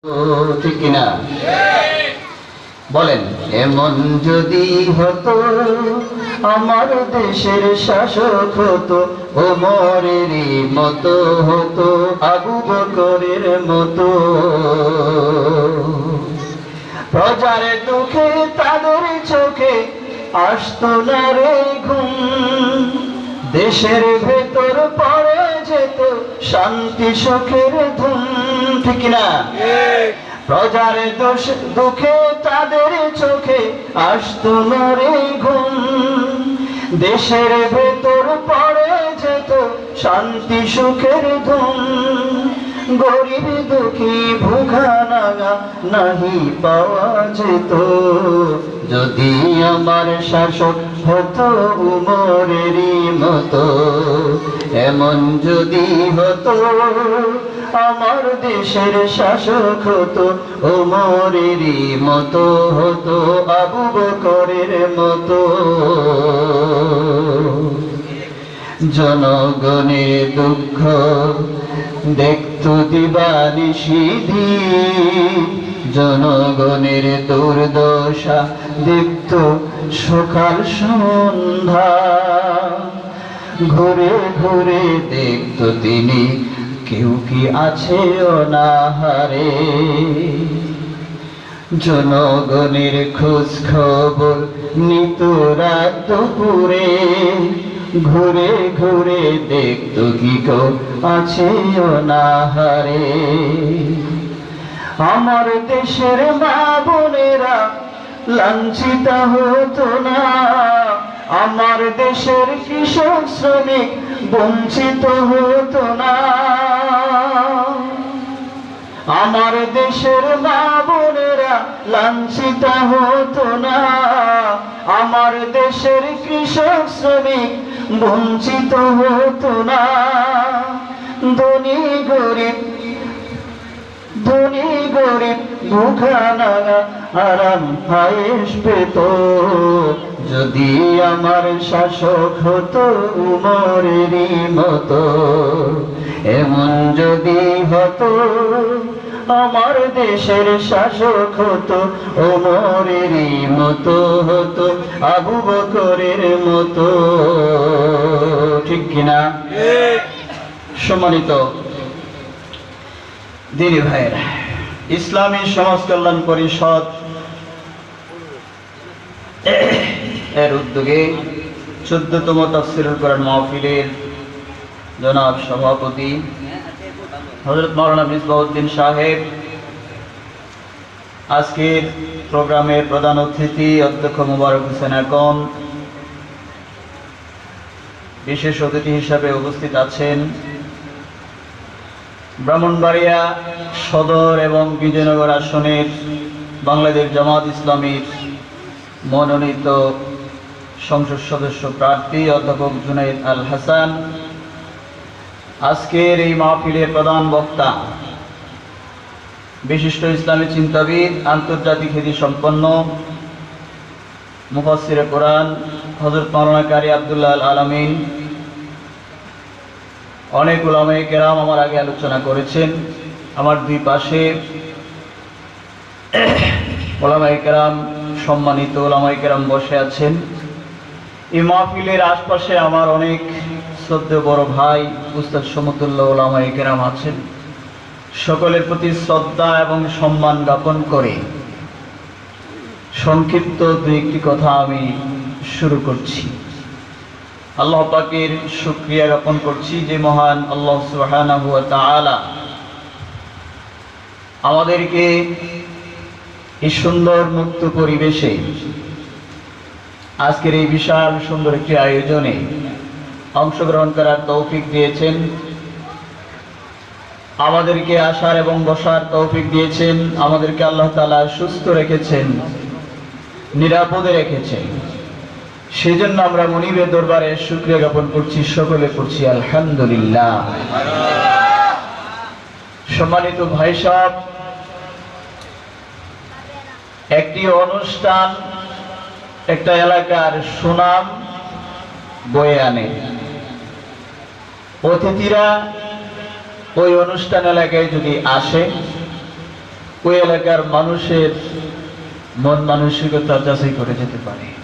ঠিক কিনা বলেন? এমন যদি হতো আমার দেশের শাসক হতো ওমরেরই মতো হতো, আবু বকরের মতো। প্রজার দুঃখে তাদের চোখে আসতো না রে ঘুম, দেশের ভেতর পড়ে যেত শান্তি সুখের ধুম। ঠিক না? প্রজার দুঃখে তাদের চোখে আসতো না রে ঘুম, দেশের ভেতর পড়ে যেত শান্তি সুখের ধুম। গরিব দুঃখী ভুখা নাগা নাহি পাওয়া যেত, যদি আমার শাসক হতো উমরেরই মতো। এমন যদি হতো আমার দেশের শাসক হতো ওমরেরই মতো হতো, আবু বকরের মতো। জনগণের দুঃখ দেখতো দিবানিশিধি, জনগণের দুর্দশা দেখতো সকাল সন্ধ্যা। ঘুরে ঘুরে দেখতো তিনি কেউ কি আছে অনাহারে, জনগণের খোঁজ খবর নিত রাত দুপুরে। ঘুরে ঘুরে দেখতো কি কেউ আছে অনাহারে। আমার দেশের মা বোনেরা লাঞ্ছিত হতো না, আমার দেশের কৃষক শ্রমিক বঞ্চিত হতো না। আমার দেশের মা বোনেরা লাঞ্ছিত হতো না, আমার দেশের কৃষক শ্রমিক বঞ্চিত হতো না। ধনী গরিব ভুখা নাগা আরাম হায়েস পেত, যদি আমার শাসক হতো উমরেরই মতো। এমন যদি হতো আমার দেশের শাসক হতো ওমরেরই মতো হতো, আবু বকরের মতো। ঠিক কিনা? সম্মানিত দিনী ভাইয়েরা, ইসলামী সমাজ কল্যাণ পরিষদ এর উদ্যোগে 14তম তাফসীরুল কোরআন মাহফিলের জনাব সভাপতি হযরত মাওলানা মিসবাউদ্দিন সাহেব, আজকের প্রোগ্রামের প্রধান অতিথি অধ্যক্ষ মোবারক হোসেন আকন, বিশেষ অতিথি হিসাবে উপস্থিত আছেন ব্রাহ্মণবাড়িয়া সদর এবং বিজয়নগর আসনের বাংলাদেশ জামাত ইসলামীর মনোনীত সংসদ সদস্য প্রার্থী অধ্যাপক জুনাইদ আল হাসান, আজকের এই মাহফিলের প্রধান বক্তা বিশিষ্ট ইসলামী চিন্তাবিদ, আন্তর্জাতিক খ্যাতি সম্পন্ন মুফাসসিরে কোরআন হযরত মাওলানা কারি আব্দুল্লাহ আল আলামিন। অনেক উলামায়ে কেরাম আমার আগে আলোচনা করেছেন, আমার দুই পাশে উলামায়ে কেরাম, সম্মানিত উলামায়ে কেরাম বসে আছেন। এই মাহফিলের আশপাশে আমার অনেক শ্রদ্ধেয় বড় ভাই উস্তাদ সমতুল্লাহ উলামায়ে কেরাম আছেন। সকলের প্রতি শ্রদ্ধা এবং সম্মান জ্ঞাপন করে সংক্ষিপ্ত দুই একটি কথা আমি শুরু করছি। আল্লাহ পাকের শুকরিয়া জ্ঞাপন করছি যে মহান আল্লাহ সুবহানাহু ওয়া তাআলা আমাদেরকে এই সুন্দর মুক্ত পরিবেশে আজকের এই বিশাল সুন্দর একটি আয়োজনে অংশগ্রহণ করার তৌফিক দিয়েছেন, আমাদেরকে আসার এবং বসার তৌফিক দিয়েছেন, আমাদেরকে আল্লাহ তাআলা সুস্থ রেখেছেন, নিরাপদে রেখেছেন। সেজন্য আমরা মনিবের দরবারে শুকরিয়া জ্ঞাপন করছি, সকলে করছি আলহামদুলিল্লাহ। সম্মানিত ভাই সাহেব, একটি অনুষ্ঠান একটা এলাকার সুনাম বয়ে আনে। অতিথিরা ওই অনুষ্ঠান এলাকায় যদি আসে ওই এলাকার মানুষের মন মানসিকতা যাচাই করে যেতে পারে।